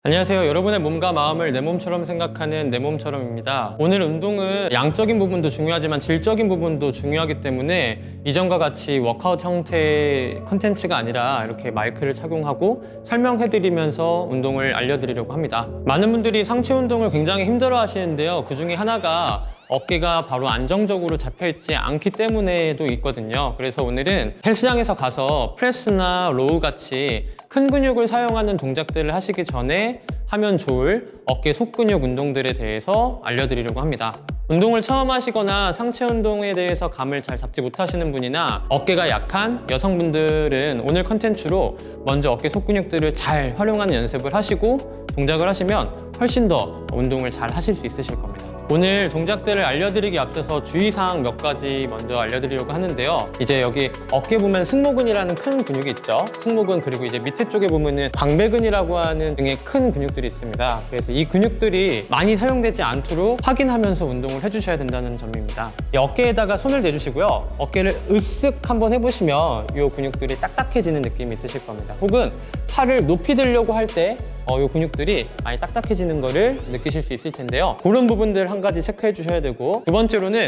안녕하세요. 여러분의 몸과 마음을 내 몸처럼 생각하는 내 몸처럼입니다. 오늘 운동은 양적인 부분도 중요하지만 질적인 부분도 중요하기 때문에 이전과 같이 워크아웃 형태의 컨텐츠가 아니라 이렇게 마이크를 착용하고 설명해드리면서 운동을 알려드리려고 합니다. 많은 분들이 상체 운동을 굉장히 힘들어 하시는데요. 그 중에 하나가 어깨가 바로 안정적으로 잡혀있지 않기 때문에도 있거든요. 그래서 오늘은 헬스장에서 가서 프레스나 로우 같이 큰 근육을 사용하는 동작들을 하시기 전에 하면 좋을 어깨 속근육 운동들에 대해서 알려드리려고 합니다. 운동을 처음 하시거나 상체 운동에 대해서 감을 잘 잡지 못하시는 분이나 어깨가 약한 여성분들은 오늘 컨텐츠로 먼저 어깨 속근육들을 잘 활용하는 연습을 하시고 동작을 하시면 훨씬 더 운동을 잘 하실 수 있으실 겁니다. 오늘 동작들을 알려드리기 앞서서 주의사항 몇 가지 먼저 알려드리려고 하는데요. 이제 여기 어깨 보면 승모근이라는 큰 근육이 있죠. 승모근, 그리고 이제 밑에 쪽에 보면은 광배근이라고 하는 등의 큰 근육들이 있습니다. 그래서 이 근육들이 많이 사용되지 않도록 확인하면서 운동을 해주셔야 된다는 점입니다. 이 어깨에다가 손을 대주시고요. 어깨를 으쓱 한번 해보시면 이 근육들이 딱딱해지는 느낌이 있으실 겁니다. 혹은 팔을 높이 들려고 할 때 이 근육들이 많이 딱딱해지는 거를 느끼실 수 있을 텐데요. 그런 부분들 한 가지 체크해 주셔야 되고, 두 번째로는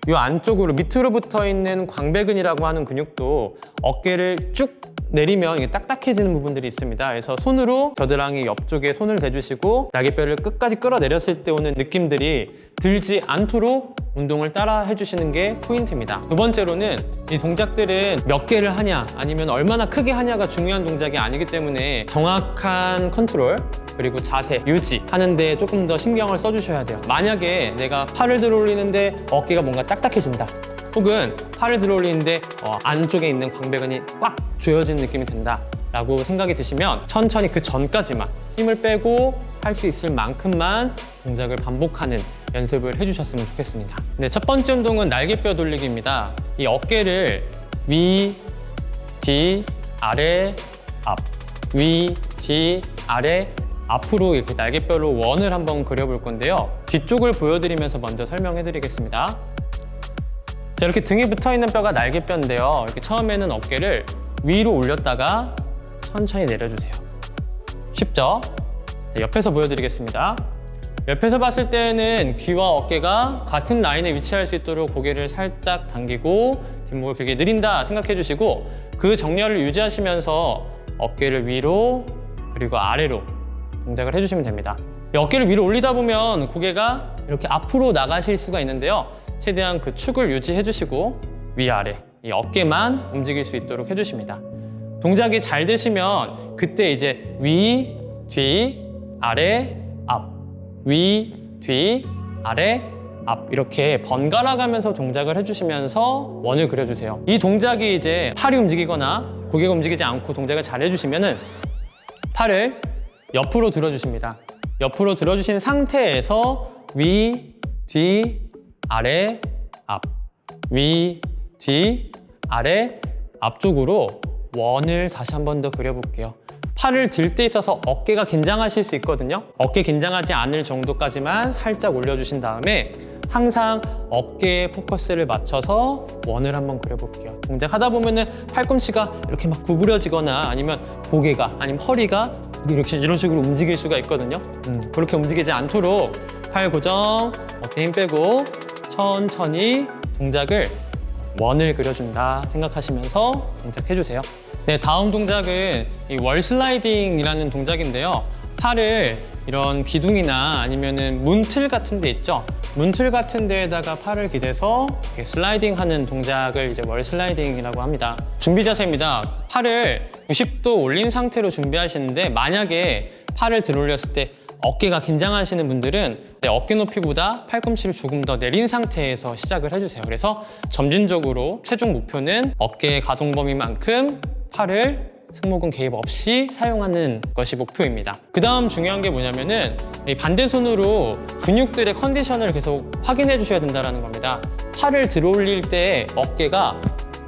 이 안쪽으로 밑으로 붙어 있는 광배근이라고 하는 근육도 어깨를 쭉 내리면 이게 딱딱해지는 부분들이 있습니다. 그래서 손으로 겨드랑이 옆쪽에 손을 대주시고 날개뼈를 끝까지 끌어내렸을 때 오는 느낌들이 들지 않도록 운동을 따라 해주시는 게 포인트입니다. 두 번째로는 이 동작들은 몇 개를 하냐 아니면 얼마나 크게 하냐가 중요한 동작이 아니기 때문에 정확한 컨트롤 그리고 자세 유지 하는데 조금 더 신경을 써주셔야 돼요. 만약에 내가 팔을 들어 올리는데 어깨가 뭔가 딱딱해진다, 혹은 팔을 들어 올리는데 안쪽에 있는 광배근이 꽉 조여진 느낌이 든다 라고 생각이 드시면 천천히 그 전까지만 힘을 빼고 할 수 있을 만큼만 동작을 반복하는 연습을 해주셨으면 좋겠습니다. 네, 첫 번째 운동은 날개뼈 돌리기입니다. 이 어깨를 위, 뒤, 아래, 앞, 위, 뒤, 아래, 앞으로 이렇게 날개뼈로 원을 한번 그려볼 건데요. 뒤쪽을 보여드리면서 먼저 설명해 드리겠습니다. 자, 이렇게 등에 붙어있는 뼈가 날개뼈인데요. 이렇게 처음에는 어깨를 위로 올렸다가 천천히 내려주세요. 쉽죠? 자, 옆에서 보여드리겠습니다. 옆에서 봤을 때는 귀와 어깨가 같은 라인에 위치할 수 있도록 고개를 살짝 당기고 뒷목을 길게 늘린다 생각해 주시고, 그 정렬을 유지하시면서 어깨를 위로 그리고 아래로 동작을 해주시면 됩니다. 어깨를 위로 올리다 보면 고개가 이렇게 앞으로 나가실 수가 있는데요. 최대한 그 축을 유지해 주시고 위아래 이 어깨만 움직일 수 있도록 해주십니다. 동작이 잘 되시면 그때 이제 위, 뒤, 아래, 앞, 위, 뒤, 아래, 앞 이렇게 번갈아 가면서 동작을 해주시면서 원을 그려주세요. 이 동작이 이제 팔이 움직이거나 고개가 움직이지 않고 동작을 잘 해주시면은 팔을 옆으로 들어주십니다. 옆으로 들어주신 상태에서 위, 뒤, 아래, 앞, 위, 뒤, 아래, 앞쪽으로 원을 다시 한 번 더 그려볼게요. 팔을 들 때 있어서 어깨가 긴장하실 수 있거든요. 어깨 긴장하지 않을 정도까지만 살짝 올려주신 다음에 항상 어깨에 포커스를 맞춰서 원을 한번 그려볼게요. 동작하다 보면은 팔꿈치가 이렇게 막 구부려지거나 아니면 고개가 아니면 허리가 이렇게 이런 식으로 움직일 수가 있거든요. 그렇게 움직이지 않도록 팔 고정, 어깨 힘 빼고 천천히 동작을 원을 그려준다 생각하시면서 동작해주세요. 네, 다음 동작은 이 월 슬라이딩이라는 동작인데요. 팔을 이런 기둥이나 아니면은 문틀 같은 데 있죠. 문틀 같은 데에다가 팔을 기대서 이렇게 슬라이딩 하는 동작을 이제 월 슬라이딩이라고 합니다. 준비 자세입니다. 팔을 90도 올린 상태로 준비하시는데, 만약에 팔을 들어 올렸을 때 어깨가 긴장하시는 분들은 어깨 높이보다 팔꿈치를 조금 더 내린 상태에서 시작을 해주세요. 그래서 점진적으로 최종 목표는 어깨의 가동 범위만큼 팔을 승모근 개입 없이 사용하는 것이 목표입니다. 그 다음 중요한 게 뭐냐면은 이 반대 손으로 근육들의 컨디션을 계속 확인해 주셔야 된다는 겁니다. 팔을 들어 올릴 때 어깨가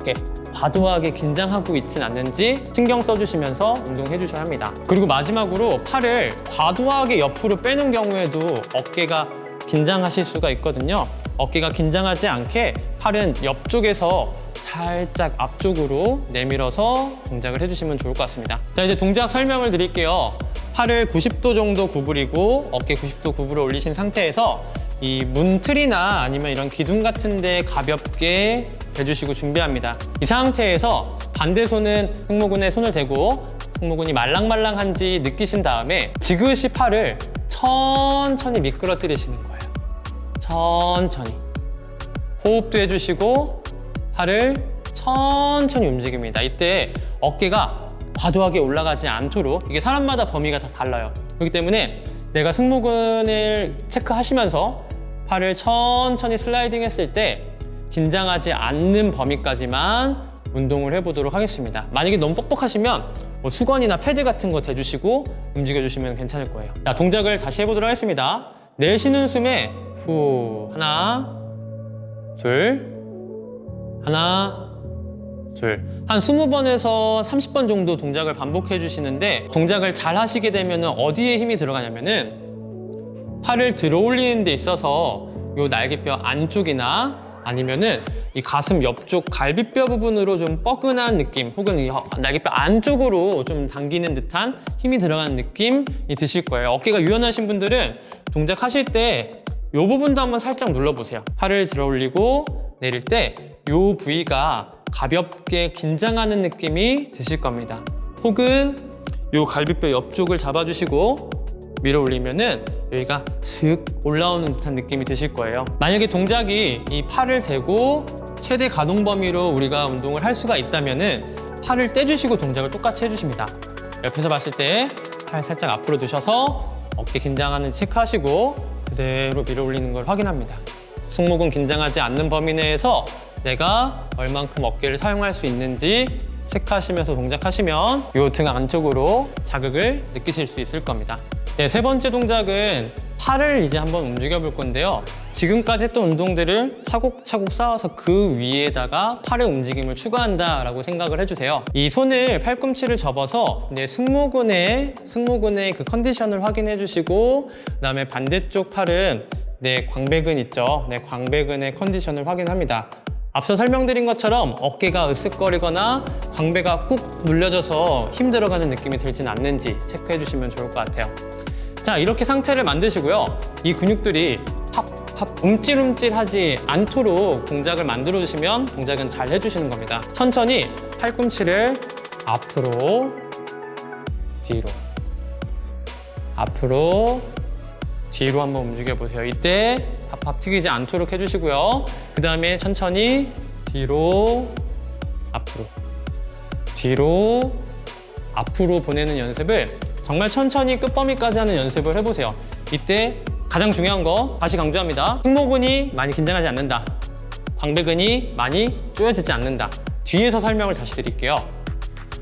이렇게 과도하게 긴장하고 있진 않는지 신경 써주시면서 운동해 주셔야 합니다. 그리고 마지막으로 팔을 과도하게 옆으로 빼는 경우에도 어깨가 긴장하실 수가 있거든요. 어깨가 긴장하지 않게 팔은 옆쪽에서 살짝 앞쪽으로 내밀어서 동작을 해주시면 좋을 것 같습니다. 자, 이제 동작 설명을 드릴게요. 팔을 90도 정도 구부리고 어깨 90도 구부려 올리신 상태에서 이 문틀이나 아니면 이런 기둥 같은 데 가볍게 대주시고 준비합니다. 이 상태에서 반대 손은 승모근에 손을 대고 승모근이 말랑말랑한지 느끼신 다음에 지그시 팔을 천천히 미끄러뜨리시는 거예요. 천천히. 호흡도 해주시고 팔을 천천히 움직입니다. 이때 어깨가 과도하게 올라가지 않도록, 이게 사람마다 범위가 다 달라요. 그렇기 때문에 내가 승모근을 체크하시면서 팔을 천천히 슬라이딩 했을 때 긴장하지 않는 범위까지만 운동을 해보도록 하겠습니다. 만약에 너무 뻑뻑하시면 뭐 수건이나 패드 같은 거 대주시고 움직여주시면 괜찮을 거예요. 자, 동작을 다시 해보도록 하겠습니다. 내쉬는 숨에 후, 하나, 둘, 하나, 둘. 한 20번에서 30번 정도 동작을 반복해 주시는데, 동작을 잘 하시게 되면 어디에 힘이 들어가냐면은 팔을 들어 올리는 데 있어서 요 날개뼈 안쪽이나 아니면은 이 가슴 옆쪽 갈비뼈 부분으로 좀 뻐근한 느낌, 혹은 이 날개뼈 안쪽으로 좀 당기는 듯한 힘이 들어가는 느낌이 드실 거예요. 어깨가 유연하신 분들은 동작하실 때 이 부분도 한번 살짝 눌러보세요. 팔을 들어 올리고 내릴 때 이 부위가 가볍게 긴장하는 느낌이 드실 겁니다. 혹은 이 갈비뼈 옆쪽을 잡아주시고 밀어 올리면은 여기가 슥 올라오는 듯한 느낌이 드실 거예요. 만약에 동작이 이 팔을 대고 최대 가동 범위로 우리가 운동을 할 수가 있다면은 팔을 떼주시고 동작을 똑같이 해주십니다. 옆에서 봤을 때 팔 살짝 앞으로 두셔서 어깨 긴장하는지 체크하시고 그대로 밀어 올리는 걸 확인합니다. 승모근 긴장하지 않는 범위 내에서 내가 얼만큼 어깨를 사용할 수 있는지 체크하시면서 동작하시면 이 등 안쪽으로 자극을 느끼실 수 있을 겁니다. 네, 세 번째 동작은 팔을 이제 한번 움직여 볼 건데요. 지금까지 했던 운동들을 차곡차곡 쌓아서 그 위에다가 팔의 움직임을 추가한다라고 생각을 해주세요. 이 손을 팔꿈치를 접어서 승모근의 그 컨디션을 확인해 주시고, 그다음에 반대쪽 팔은 광배근 있죠. 광배근의 컨디션을 확인합니다. 앞서 설명드린 것처럼 어깨가 으쓱거리거나 광배가 꾹 눌려져서 힘 들어가는 느낌이 들진 않는지 체크해 주시면 좋을 것 같아요. 자, 이렇게 상태를 만드시고요. 이 근육들이 팝팝 움찔움찔하지 않도록 동작을 만들어 주시면 동작은 잘 해주시는 겁니다. 천천히 팔꿈치를 앞으로, 뒤로, 앞으로, 뒤로 한번 움직여 보세요. 이때 팝팝 튀기지 않도록 해주시고요. 그 다음에 천천히 뒤로, 앞으로, 뒤로, 앞으로 보내는 연습을 정말 천천히 끝범위까지 하는 연습을 해보세요. 이때 가장 중요한 거 다시 강조합니다. 승모근이 많이 긴장하지 않는다. 광배근이 많이 쪼여지지 않는다. 뒤에서 설명을 다시 드릴게요.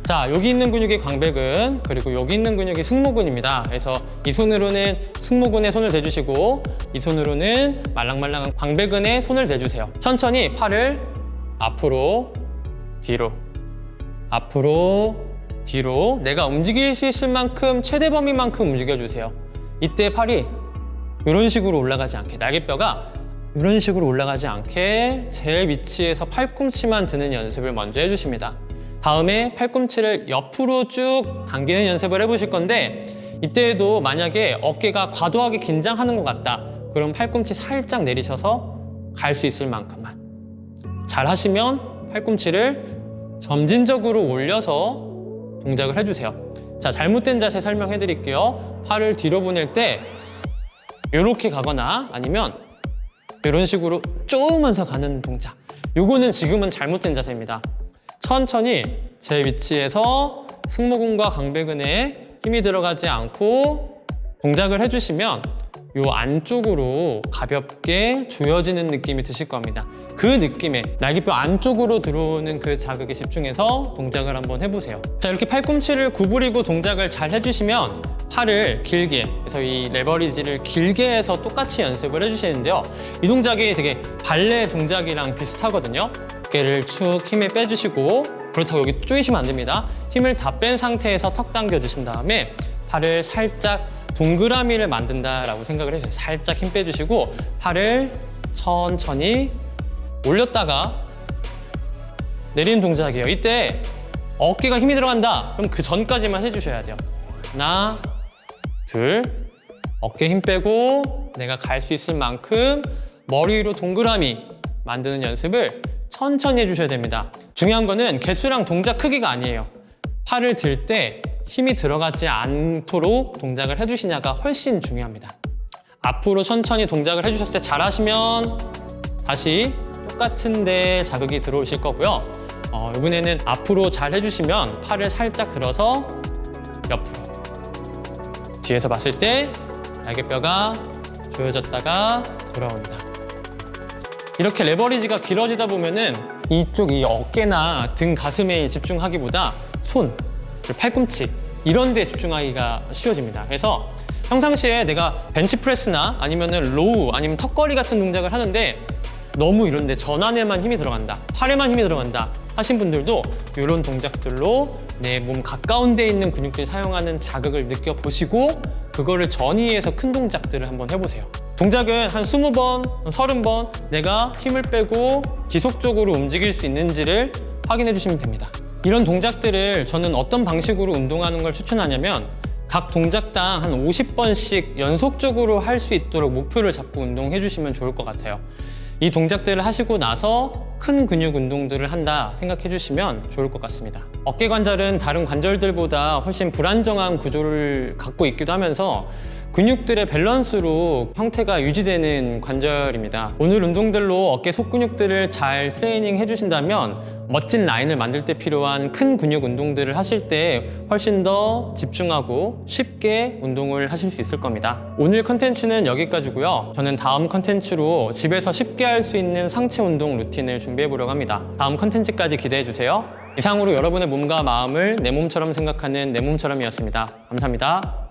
자, 여기 있는 근육이 광배근, 그리고 여기 있는 근육이 승모근입니다. 그래서 이 손으로는 승모근에 손을 대주시고 이 손으로는 말랑말랑한 광배근에 손을 대주세요. 천천히 팔을 앞으로, 뒤로, 앞으로, 뒤로, 내가 움직일 수 있을 만큼 최대 범위만큼 움직여주세요. 이때 팔이 이런 식으로 올라가지 않게, 날개뼈가 이런 식으로 올라가지 않게 제일 위치에서 팔꿈치만 드는 연습을 먼저 해주십니다. 다음에 팔꿈치를 옆으로 쭉 당기는 연습을 해보실 건데, 이때에도 만약에 어깨가 과도하게 긴장하는 것 같다, 그럼 팔꿈치 살짝 내리셔서 갈 수 있을 만큼만 잘 하시면 팔꿈치를 점진적으로 올려서 동작을 해주세요. 자, 잘못된 자세 설명해 드릴게요. 팔을 뒤로 보낼 때 이렇게 가거나 아니면 이런 식으로 쪼으면서 가는 동작, 요거는 지금은 잘못된 자세입니다. 천천히 제 위치에서 승모근과 광배근에 힘이 들어가지 않고 동작을 해주시면 요 안쪽으로 가볍게 조여지는 느낌이 드실 겁니다. 그 느낌에 날개뼈 안쪽으로 들어오는 그 자극에 집중해서 동작을 한번 해보세요. 자, 이렇게 팔꿈치를 구부리고 동작을 잘 해주시면 팔을 길게, 그래서 이 레버리지를 길게 해서 똑같이 연습을 해주시는데요. 이 동작이 되게 발레 동작이랑 비슷하거든요. 어깨를 축 힘에 빼주시고, 그렇다고 여기 쪼이시면 안 됩니다. 힘을 다 뺀 상태에서 턱 당겨주신 다음에 팔을 살짝 동그라미를 만든다라고 생각을 해주세요. 살짝 힘 빼주시고 팔을 천천히 올렸다가 내리는 동작이에요. 이때 어깨가 힘이 들어간다, 그럼 그 전까지만 해주셔야 돼요. 하나, 둘, 어깨 힘 빼고 내가 갈 수 있을 만큼 머리 위로 동그라미 만드는 연습을 천천히 해주셔야 됩니다. 중요한 거는 개수랑 동작 크기가 아니에요. 팔을 들 때 힘이 들어가지 않도록 동작을 해주시냐가 훨씬 중요합니다. 앞으로 천천히 동작을 해주셨을 때 잘하시면 다시 똑같은데 자극이 들어오실 거고요. 이번에는 앞으로 잘 해주시면 팔을 살짝 들어서 옆으로. 뒤에서 봤을 때 날개뼈가 조여졌다가 돌아옵니다. 이렇게 레버리지가 길어지다 보면은 이쪽 이 어깨나 등 가슴에 집중하기보다 손, 그리고 팔꿈치 이런 데 집중하기가 쉬워집니다. 그래서 평상시에 내가 벤치프레스나 아니면은 로우 아니면 턱걸이 같은 동작을 하는데 너무 이런 데 전완에만 힘이 들어간다, 팔에만 힘이 들어간다 하신 분들도 이런 동작들로 내 몸 가까운 데 있는 근육들이 사용하는 자극을 느껴보시고 그거를 전이해서 큰 동작들을 한번 해보세요. 동작은 한 20번, 30번 내가 힘을 빼고 지속적으로 움직일 수 있는지를 확인해 주시면 됩니다. 이런 동작들을 저는 어떤 방식으로 운동하는 걸 추천하냐면 각 동작당 한 50번씩 연속적으로 할 수 있도록 목표를 잡고 운동해 주시면 좋을 것 같아요. 이 동작들을 하시고 나서 큰 근육 운동들을 한다 생각해 주시면 좋을 것 같습니다. 어깨 관절은 다른 관절들보다 훨씬 불안정한 구조를 갖고 있기도 하면서 근육들의 밸런스로 형태가 유지되는 관절입니다. 오늘 운동들로 어깨 속근육들을 잘 트레이닝 해주신다면 멋진 라인을 만들 때 필요한 큰 근육 운동들을 하실 때 훨씬 더 집중하고 쉽게 운동을 하실 수 있을 겁니다. 오늘 컨텐츠는 여기까지고요. 저는 다음 컨텐츠로 집에서 쉽게 할 수 있는 상체 운동 루틴을 준비해 보려고 합니다. 다음 컨텐츠까지 기대해 주세요. 이상으로 여러분의 몸과 마음을 내 몸처럼 생각하는 내 몸처럼이었습니다. 감사합니다.